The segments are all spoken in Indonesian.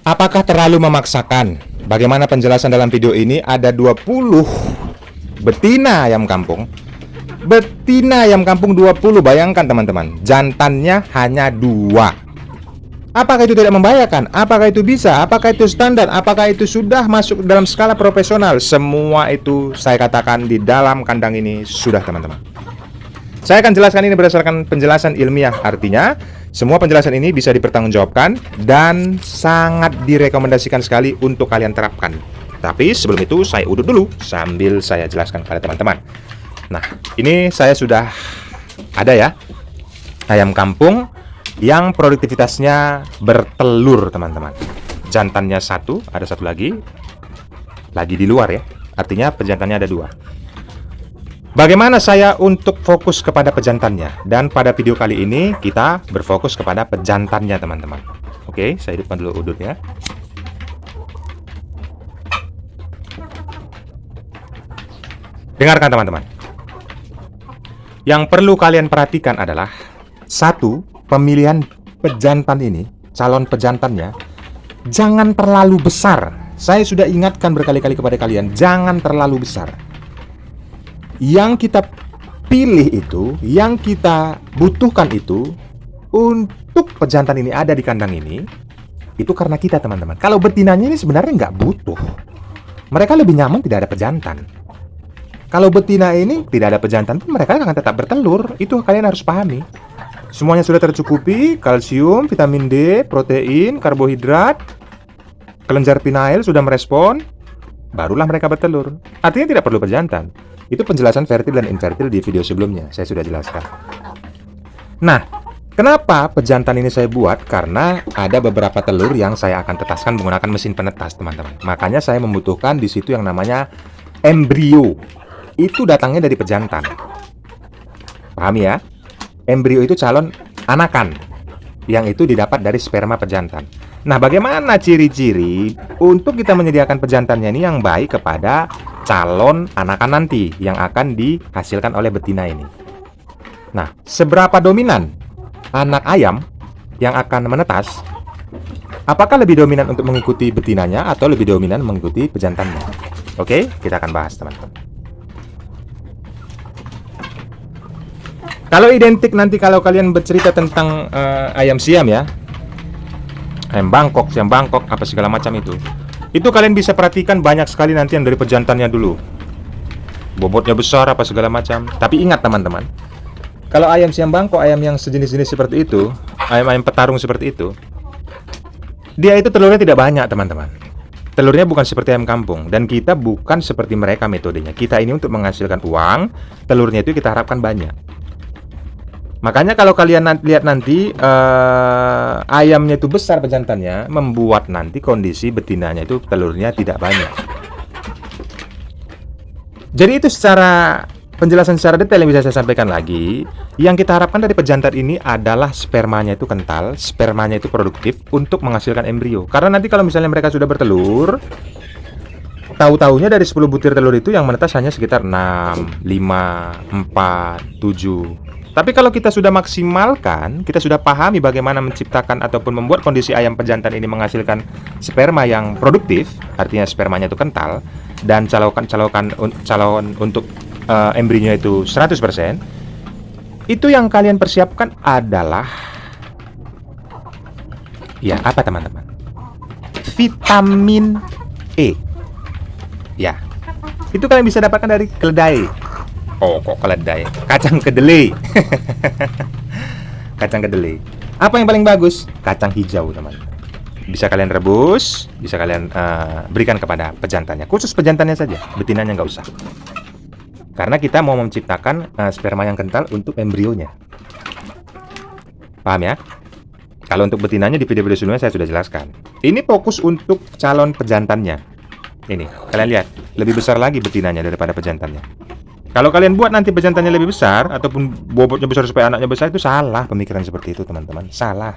Apakah terlalu memaksakan? Bagaimana penjelasan dalam video ini? Ada 20 betina ayam kampung. Betina ayam kampung 20, bayangkan teman-teman. Jantannya hanya 2. Apakah itu tidak membahayakan? Apakah itu bisa? Apakah itu standar? Apakah itu sudah masuk dalam skala profesional? Semua itu saya katakan di dalam kandang ini sudah, teman-teman. Saya akan jelaskan ini berdasarkan penjelasan ilmiah. Artinya, semua penjelasan ini bisa dipertanggungjawabkan dan sangat direkomendasikan sekali untuk kalian terapkan. Tapi sebelum itu saya udut dulu sambil saya jelaskan kepada teman-teman. Nah, ini saya sudah ada ya ayam kampung yang produktivitasnya bertelur, teman-teman. Jantannya 1, ada 1 lagi di luar ya. Artinya pejantannya ada 2. Bagaimana saya untuk fokus kepada pejantannya? Dan pada video kali ini kita berfokus kepada pejantannya, teman-teman. Oke, saya hidupkan dulu udutnya. Dengarkan, teman-teman. Yang perlu kalian perhatikan adalah satu, pemilihan pejantan ini, calon pejantannya jangan terlalu besar. Saya sudah ingatkan berkali-kali kepada kalian, jangan terlalu besar. Yang kita pilih itu, yang kita butuhkan itu untuk pejantan ini ada di kandang ini, itu karena kita, teman-teman. Kalau betinanya ini sebenarnya nggak butuh. Mereka lebih nyaman tidak ada pejantan. Kalau betina ini tidak ada pejantan pun mereka akan tetap bertelur. Itu kalian harus pahami. Semuanya sudah tercukupi, kalsium, vitamin D, protein, karbohidrat, kelenjar pinail sudah merespon, barulah mereka bertelur. Artinya tidak perlu pejantan. Itu penjelasan fertil dan infertil di video sebelumnya, saya sudah jelaskan. Nah, kenapa pejantan ini saya buat? Karena ada beberapa telur yang saya akan tetaskan menggunakan mesin penetas, teman-teman. Makanya saya membutuhkan di situ yang namanya embrio. Itu datangnya dari pejantan. Pahami ya? Embrio itu calon anakan yang itu didapat dari sperma pejantan. Nah, bagaimana ciri-ciri untuk kita menyediakan pejantannya ini yang baik kepada calon anakan nanti yang akan dihasilkan oleh betina ini? Nah, seberapa dominan anak ayam yang akan menetas? Apakah lebih dominan untuk mengikuti betinanya atau lebih dominan mengikuti pejantannya? Oke, kita akan bahas, teman-teman. Kalau identik nanti kalau kalian bercerita tentang ayam siam ya, ayam Bangkok, apa segala macam itu kalian bisa perhatikan banyak sekali nanti yang dari pejantannya dulu. Bobotnya besar apa segala macam. Tapi ingat, teman-teman, kalau ayam siam Bangkok, ayam yang sejenis-jenis seperti itu, ayam-ayam petarung seperti itu, dia itu telurnya tidak banyak, teman-teman. Telurnya bukan seperti ayam kampung. Dan kita bukan seperti mereka metodenya. Kita ini untuk menghasilkan uang, telurnya itu kita harapkan banyak. Makanya kalau kalian lihat nanti ayamnya itu besar pejantannya, membuat nanti kondisi betinanya itu telurnya tidak banyak. Jadi itu secara penjelasan secara detail yang bisa saya sampaikan lagi. Yang kita harapkan dari pejantan ini adalah spermanya itu kental, spermanya itu produktif untuk menghasilkan embrio. Karena nanti kalau misalnya mereka sudah bertelur, tahu-taunya dari 10 butir telur itu yang menetas hanya sekitar 6, 5, 4, 7. Tapi kalau kita sudah maksimalkan, kita sudah pahami bagaimana menciptakan ataupun membuat kondisi ayam pejantan ini menghasilkan sperma yang produktif, artinya spermanya itu kental, dan calon untuk embrionya itu 100%, itu yang kalian persiapkan adalah, ya apa, teman-teman? Vitamin E. Ya, itu kalian bisa dapatkan dari keledai. Oh, kok keledai? Kacang kedelai. Kacang kedelai. Apa yang paling bagus? Kacang hijau, teman. Bisa kalian rebus, bisa kalian berikan kepada pejantannya. Khusus pejantannya saja, betinanya nggak usah. Karena kita mau menciptakan sperma yang kental untuk embrionya. Paham ya? Kalau untuk betinanya di video-video sebelumnya saya sudah jelaskan. Ini fokus untuk calon pejantannya. Ini, kalian lihat, lebih besar lagi betinanya daripada pejantannya. Kalau kalian buat nanti pejantannya lebih besar ataupun bobotnya besar supaya anaknya besar, itu salah pemikiran seperti itu, teman-teman. Salah.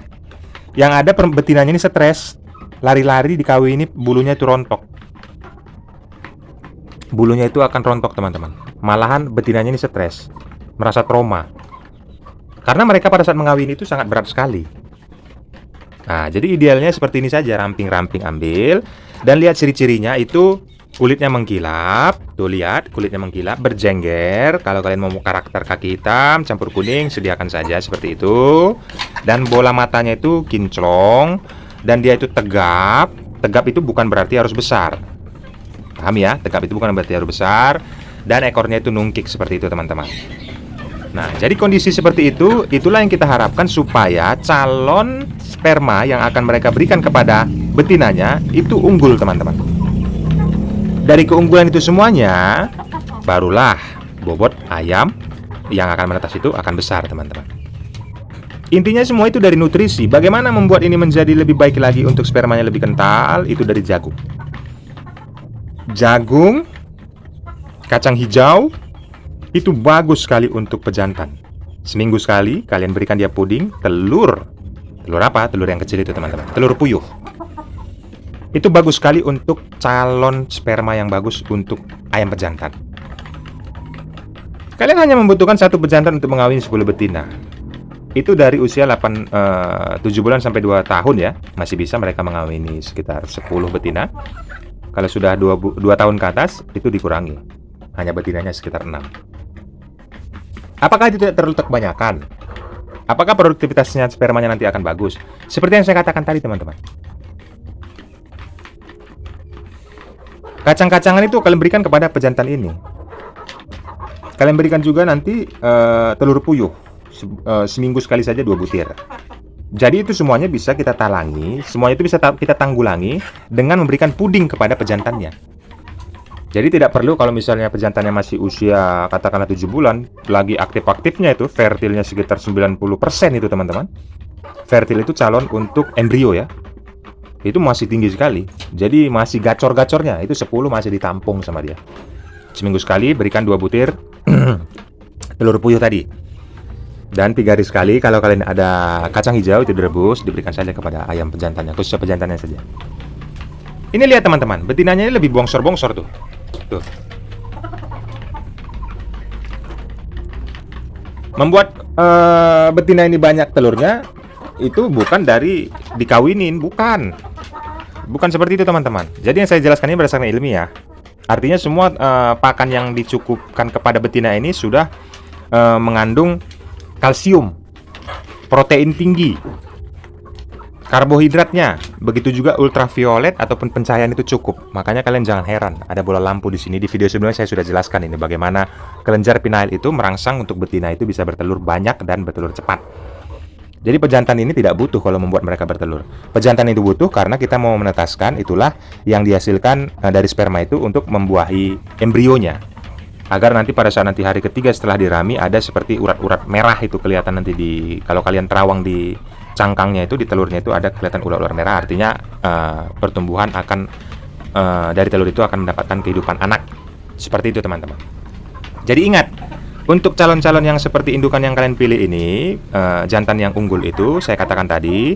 Yang ada betinanya ini stres, lari-lari dikawini, bulunya itu rontok. Bulunya itu akan rontok, teman-teman. Malahan betinanya ini stres, merasa trauma. Karena mereka pada saat mengawini itu sangat berat sekali. Nah, jadi idealnya seperti ini saja, ramping-ramping ambil. Dan lihat ciri-cirinya itu kulitnya mengkilap. Tuh lihat, kulitnya mengkilap, berjengger. Kalau kalian mau karakter kaki hitam, campur kuning, sediakan saja seperti itu. Dan bola matanya itu kinclong. Dan dia itu tegap. Tegap itu bukan berarti harus besar. Paham ya? Tegap itu bukan berarti harus besar. Dan ekornya itu nungkik seperti itu teman-teman. Nah, jadi kondisi seperti itu, itulah yang kita harapkan supaya calon sperma yang akan mereka berikan kepada betinanya itu unggul, teman-teman. Dari keunggulan itu semuanya, barulah bobot ayam yang akan menetas itu akan besar, teman-teman. Intinya semua itu dari nutrisi. Bagaimana membuat ini menjadi lebih baik lagi untuk spermanya lebih kental, itu dari jagung. Jagung, kacang hijau, itu bagus sekali untuk pejantan. Seminggu sekali kalian berikan dia puding. Telur apa? Telur yang kecil itu teman-teman, telur puyuh. Itu bagus sekali untuk calon sperma yang bagus untuk ayam pejantan. Kalian hanya membutuhkan satu pejantan untuk mengawini 10 betina. Itu dari usia 7 bulan sampai 2 tahun ya. Masih bisa mereka mengawini sekitar 10 betina. Kalau sudah 2 tahun ke atas, itu dikurangi. Hanya betinanya sekitar 6. Apakah itu tidak terlalu kebanyakan? Apakah produktivitasnya spermanya nanti akan bagus? Seperti yang saya katakan tadi teman-teman. Kacang-kacangan itu kalian berikan kepada pejantan ini. Kalian berikan juga nanti telur puyuh. Seminggu sekali saja 2 butir. Jadi itu semuanya bisa kita talangi. Semuanya itu bisa kita tanggulangi dengan memberikan puding kepada pejantannya. Jadi tidak perlu kalau misalnya pejantannya masih usia katakanlah 7 bulan, lagi aktif-aktifnya itu, fertilnya sekitar 90% itu teman-teman. Fertil itu calon untuk embrio ya. Itu masih tinggi sekali. Jadi masih gacor-gacornya, itu 10 masih ditampung sama dia. Seminggu sekali berikan 2 butir telur puyuh tadi. Dan 3 hari sekali kalau kalian ada kacang hijau itu direbus, diberikan saja kepada ayam pejantannya, khususnya pejantannya saja. Ini lihat teman-teman, betinanya ini lebih bongsor-bongsor tuh. Tuh. Membuat betina ini banyak telurnya itu bukan dari dikawinin, bukan seperti itu teman-teman. Jadi yang saya jelaskan ini berdasarkan ilmiah. Artinya semua pakan yang dicukupkan kepada betina ini sudah mengandung kalsium, protein tinggi, karbohidratnya, begitu juga ultraviolet ataupun pencahayaan itu cukup. Makanya kalian jangan heran ada bola lampu di sini. Di video sebelumnya saya sudah jelaskan ini bagaimana kelenjar pinail itu merangsang untuk betina itu bisa bertelur banyak dan bertelur cepat. Jadi pejantan ini tidak butuh kalau membuat mereka bertelur. Pejantan itu butuh karena kita mau menetaskan, itulah yang dihasilkan dari sperma itu untuk membuahi embrionya. Agar nanti pada saat nanti hari ketiga setelah dirami ada seperti urat-urat merah itu kelihatan nanti kalau kalian terawang di cangkangnya itu, di telurnya itu ada kelihatan ular-ular merah, artinya pertumbuhan akan dari telur itu akan mendapatkan kehidupan anak. Seperti itu teman-teman. Jadi ingat, untuk calon-calon yang seperti indukan yang kalian pilih ini, jantan yang unggul itu saya katakan tadi,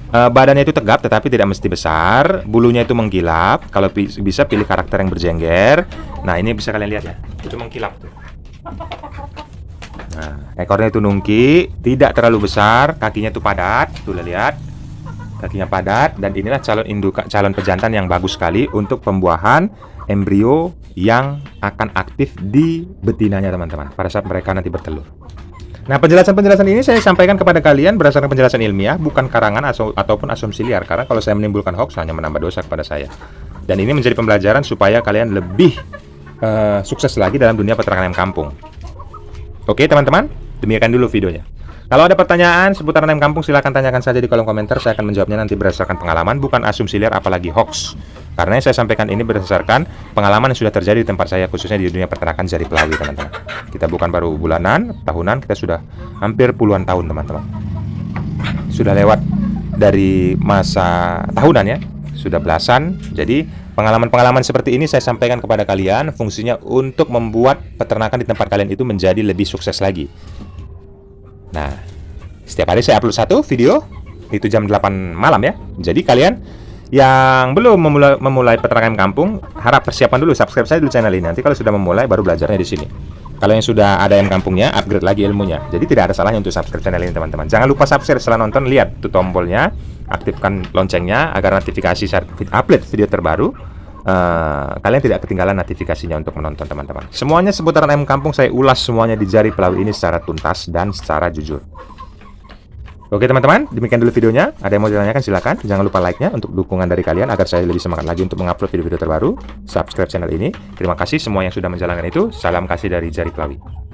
badannya itu tegap tetapi tidak mesti besar, bulunya itu mengkilap. Kalau bisa pilih karakter yang berjengger. Nah ini bisa kalian lihat ya, itu mengkilap tuh. Nah, ekornya itu nungki, tidak terlalu besar, kakinya itu padat, tuh lihat, kakinya padat, dan inilah calon pejantan yang bagus sekali untuk pembuahan embrio yang akan aktif di betinanya teman-teman pada saat mereka nanti bertelur. Nah, penjelasan-penjelasan ini saya sampaikan kepada kalian berdasarkan penjelasan ilmiah, bukan karangan ataupun asumsi liar, karena kalau saya menimbulkan hoax hanya menambah dosa kepada saya. Dan ini menjadi pembelajaran supaya kalian lebih sukses lagi dalam dunia peternakan ayam kampung. Oke teman-teman, demikian dulu videonya. Kalau ada pertanyaan seputar ayam kampung silahkan tanyakan saja di kolom komentar. Saya akan menjawabnya nanti berdasarkan pengalaman, bukan asumsi liar apalagi hoax. Karena yang saya sampaikan ini berdasarkan pengalaman yang sudah terjadi di tempat saya, khususnya di dunia peternakan Jari Pelawi teman-teman. Kita bukan baru bulanan, tahunan, kita sudah hampir puluhan tahun teman-teman. Sudah lewat dari masa tahunan ya, sudah belasan. Jadi pengalaman-pengalaman seperti ini saya sampaikan kepada kalian, fungsinya untuk membuat peternakan di tempat kalian itu menjadi lebih sukses lagi. Nah, setiap hari saya upload satu video, itu jam 8 malam ya. Jadi kalian yang belum memulai peternakan kampung, harap persiapan dulu, subscribe saya dulu channel ini. Nanti kalau sudah memulai, baru belajarnya di sini. Kalau yang sudah ada ayam kampungnya, upgrade lagi ilmunya. Jadi tidak ada salahnya untuk subscribe channel ini teman-teman. Jangan lupa subscribe setelah nonton, lihat tuh tombolnya, aktifkan loncengnya agar notifikasi saat upload video terbaru kalian tidak ketinggalan notifikasinya untuk menonton teman-teman. Semuanya seputaran ayam kampung saya ulas semuanya di Jari Pelawi ini secara tuntas dan secara jujur. Oke teman-teman, demikian dulu videonya. Ada yang mau ditanyakan silakan. Jangan lupa like-nya untuk dukungan dari kalian agar saya lebih semangat lagi untuk mengupload video-video terbaru. Subscribe channel ini. Terima kasih semua yang sudah menjalankan itu. Salam kasih dari Jari Pelawi.